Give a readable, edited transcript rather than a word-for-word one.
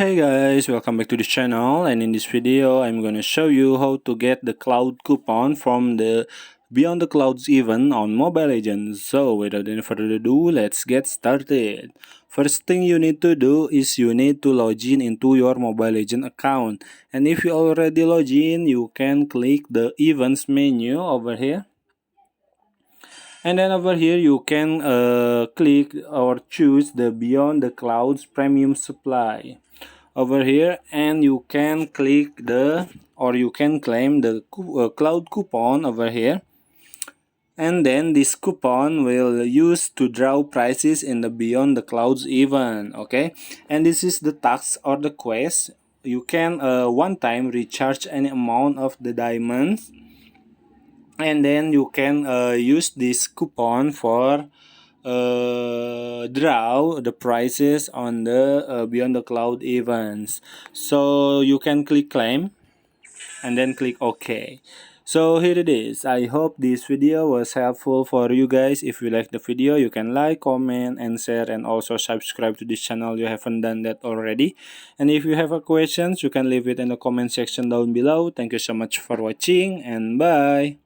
Hey guys, welcome back to this channel, and in this video I'm gonna show you how to get the cloud coupon from the Beyond the Clouds event on Mobile Legends. So without any further ado, let's get started. First thing you need to do is you need to log in into your Mobile Legends account, and if you already log in, you can click the events menu over here, and then over here you can click or choose the Beyond the Clouds premium supply over here, and you can click the or you can claim the cloud coupon over here, and then this coupon will use to draw prizes in the Beyond the Clouds event. Okay, and this is the task or the quest. You can one time recharge any amount of the diamonds, and then you can use this coupon for draw the prices on the Beyond the Cloud events. So you can click claim and then click OK. So here it is. I hope this video was helpful for you guys. If you like the video, you can like, comment, and share, and also subscribe to this channel. You haven't done that already. And if you have a questions, you can leave it in the comment section down below. Thank you so much for watching, and bye.